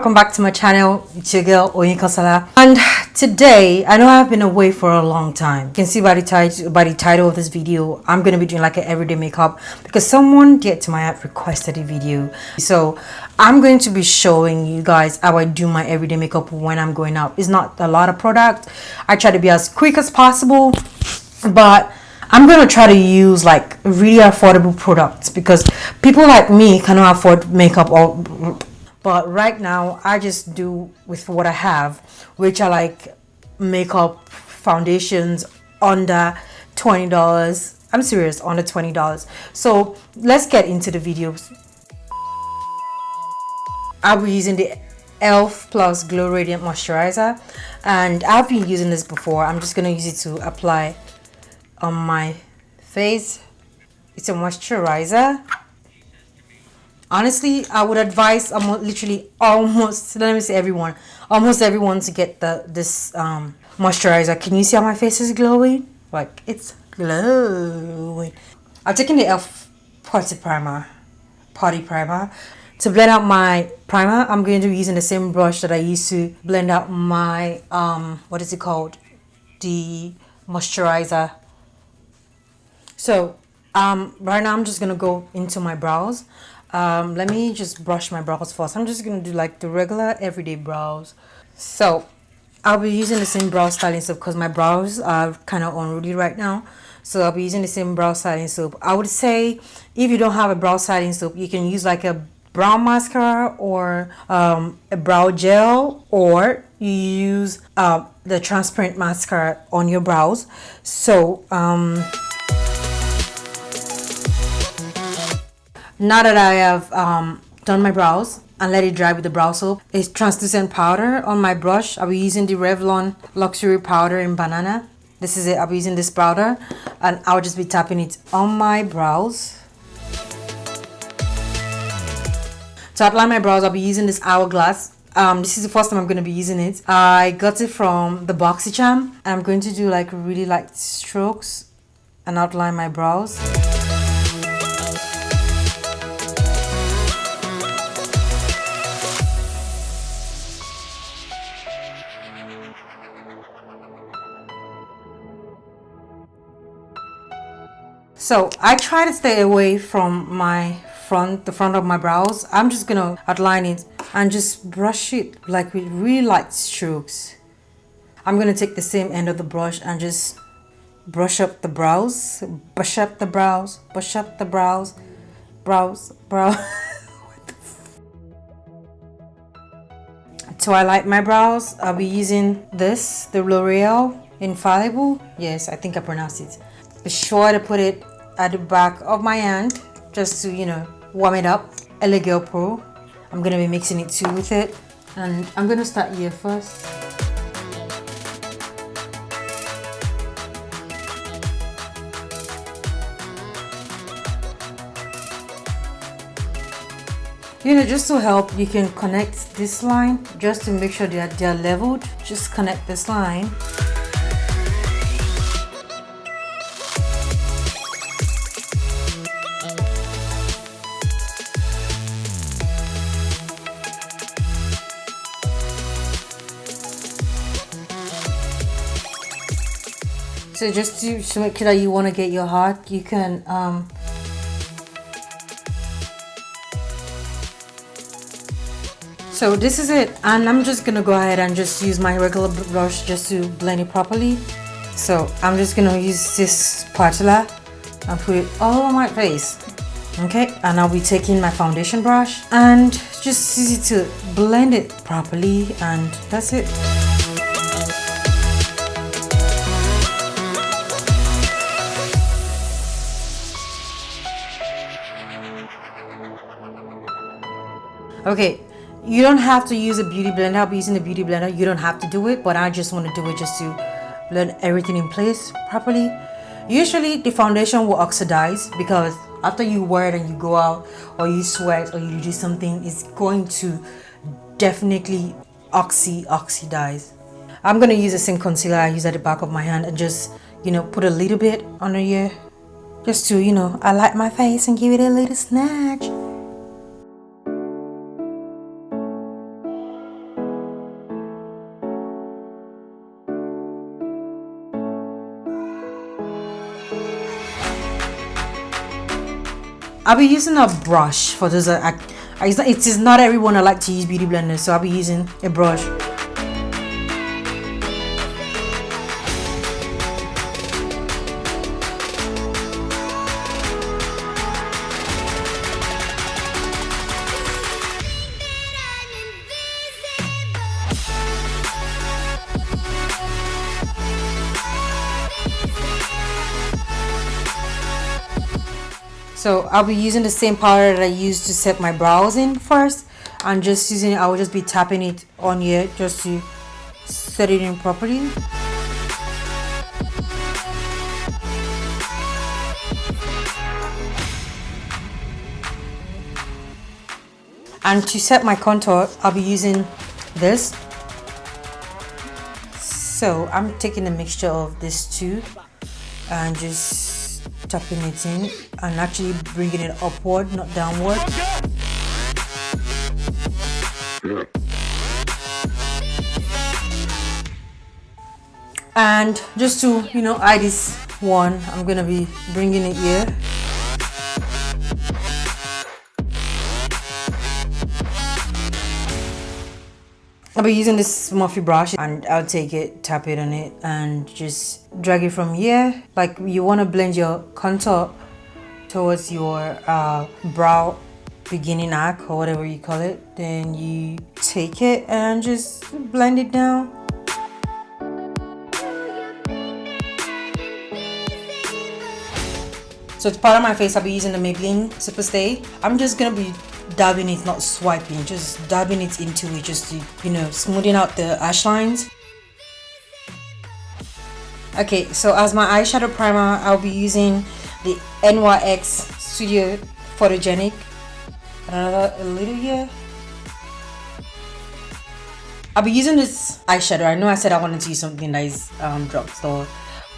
welcome back to my channel. It's your girl Oyinkansala, and today I know I've been away for a long time. You can see by the title of this video, I'm gonna be doing like an everyday makeup because someone get to my app requested a video. So I'm going to be showing you guys how I do my everyday makeup when I'm going out. It's not a lot of product. I try to be as quick as possible, but I'm gonna try to use like really affordable products because people like me cannot afford makeup but right now I just do with what I have, which are like makeup foundations under $20. I'm serious, under $20. So let's get into the videos. I'll be using the Elf Plus Glow Radiant Moisturizer, and I've been using this before. I'm just gonna use it to apply on my face. It's a moisturizer. Honestly, I would advise almost everyone to get this moisturizer. Can you see how my face is glowing? Like, it's glowing. I've taken the Elf Party Primer. To blend out my primer, I'm going to be using the same brush that I used to blend out my what is it called? The moisturizer. So right now I'm just gonna go into my brows. Let me just brush my brows first. I'm just gonna do like the regular everyday brows. So I'll be using the same brow styling soap because my brows are kind of unruly right now. So I'll be using the same brow styling soap. I would say if you don't have a brow styling soap, you can use like a brow mascara or a brow gel, or you use the transparent mascara on your brows. So now that I have done my brows and let it dry with the brow soap, a translucent powder on my brush. I'll be using the Revlon Luxury Powder in Banana. This is it. I'll be using this powder and I'll just be tapping it on my brows. To outline my brows, I'll be using this Hourglass. This is the first time I'm going to be using it. I got it from the BoxyCharm. I'm going to do like really light strokes and outline my brows. So I try to stay away from the front of my brows. I'm just gonna outline it and just brush it like with really light strokes. I'm gonna take the same end of the brush and just brush up the brows, brush up the brows, brush up the brows, brows. To highlight my brows, I'll be using this, the L'Oreal Infallible. Yes, I think I pronounced it. Be sure to put it at the back of my hand just to, you know, warm it up. LA Girl Pro. I'm gonna be mixing it too with it, and I'm gonna start here first. You know, just to help, you can connect this line just to make sure that they're leveled. Just connect this line. So just to make sure that you want to get your heart, you can so this is it, and I'm just gonna go ahead and just use my regular brush just to blend it properly. So I'm just gonna use this spatula and put it all over my face. Okay, and I'll be taking my foundation brush and just use it to blend it properly, and that's it. Okay, you don't have to use a beauty blender. I'll be using the beauty blender. You don't have to do it, but I just want to do it just to blend everything in place properly. Usually the foundation will oxidize because after you wear it and you go out or you sweat or you do something, it's going to definitely oxidize. I'm going to use the same concealer I use at the back of my hand and just, you know, put a little bit under here just to, you know, highlight my face and give it a little snatch. I'll be using a brush for this. It is not everyone I like to use beauty blenders, so I'll be using a brush. So I'll be using the same powder that I used to set my brows in first, and just using it. I will just be tapping it on here just to set it in properly. And to set my contour, I'll be using this. So I'm taking a mixture of these two and just tapping it in and actually bringing it upward, not downward. And just to, you know, eye this one, I'm gonna be bringing it here. I'll be using this Morphe brush and I'll take it, tap it on it, and just drag it from here. Like you want to blend your contour towards your brow beginning arc or whatever you call it. Then you take it and just blend it down. So to powder my face, I'll be using the Maybelline Super Stay. I'm just gonna be dabbing it, not swiping, just dabbing it into it, just to, you know, smoothing out the ash lines. Okay, so as my eyeshadow primer, I'll be using the NYX Studio Photogenic. Another a little here. I'll be using this eyeshadow. I know I said I wanted to use something that is drugstore,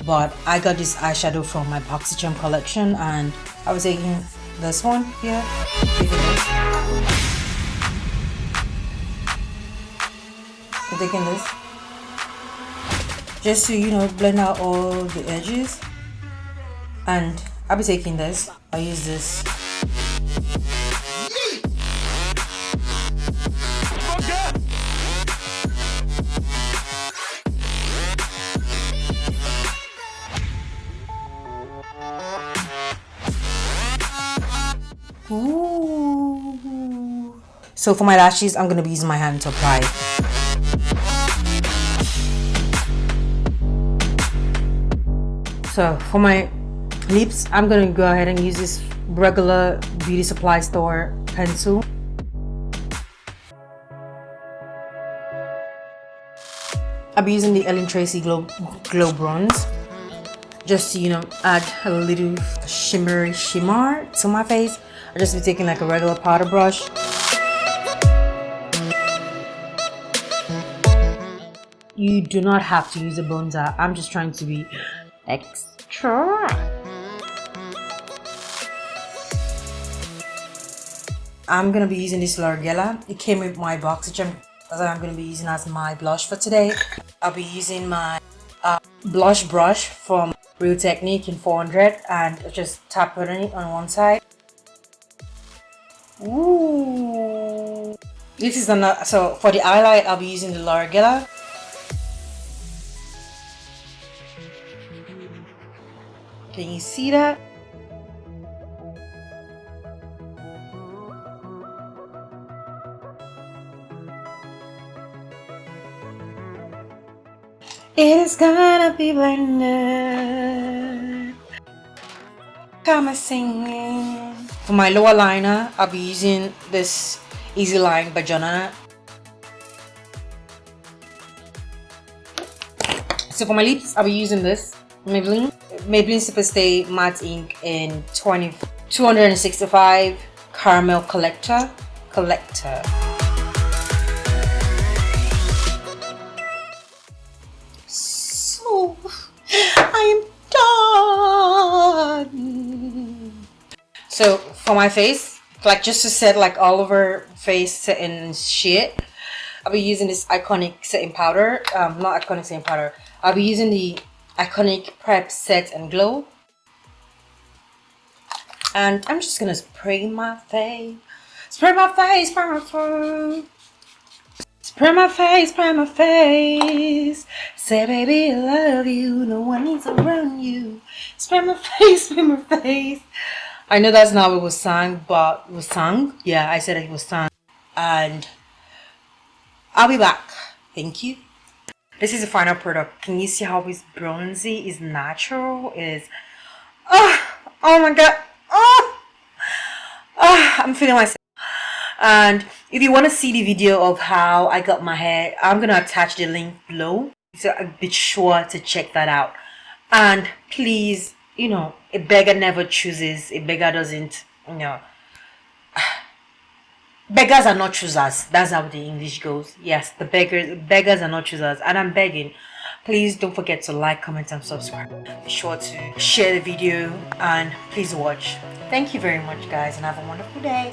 but I got this eyeshadow from my BoxyCharm collection, and I was taking this one here. I'm taking this just to, you know, blend out all the edges, and I'll be taking this. I'll use this. Ooh. So for my lashes, I'm gonna be using my hand to apply. So for my lips, I'm gonna go ahead and use this regular beauty supply store pencil. I'll be using the Ellen Tracy Glow Bronze, just to, you know, add a little shimmer to my face. I'll just be taking like a regular powder brush. You do not have to use a bronzer. I'm just trying to be extra. I'm gonna be using this L'Oreal. It came with my BoxyCharm that I'm gonna be using as my blush for today. I'll be using my blush brush from Real Technique in 400 and just tap it on one side. Ooh. This is another. So for the highlight, I'll be using the L'Oreal. Can you see that? It is gonna be blended. Come on, singing. For my lower liner, I'll be using this Easy Line by Jonah. So for my lips, I'll be using this Maybelline Super Stay Matte Ink in 265 Caramel Collector. So I am done. So for my face, like just to set like all over face setting shit, I'll be using this iconic setting powder. Not iconic setting powder. I'll be using the Iconic Prep Set and Glow. And I'm just gonna spray my face. Spray my face, spray my face. Spray my face, spray my face. Say, baby, I love you. No one needs around you. Spray my face, spray my face. I know that's not what it was sung, but it was sung. Yeah, I said it was sung. And I'll be back. Thank you. This is the final product. Can you see how it's bronzy? It's natural. Is oh my god. I'm feeling myself. And if you want to see the video of how I got my hair, I'm gonna attach the link below, so be sure to check that out. And please, you know, a beggar never chooses. A beggar doesn't, you know. Beggars are not choosers. That's how the English goes. Yes, the beggars are not choosers. And I'm begging, please don't forget to like, comment, and subscribe. Be sure to share the video and please watch. Thank you very much, guys, and have a wonderful day.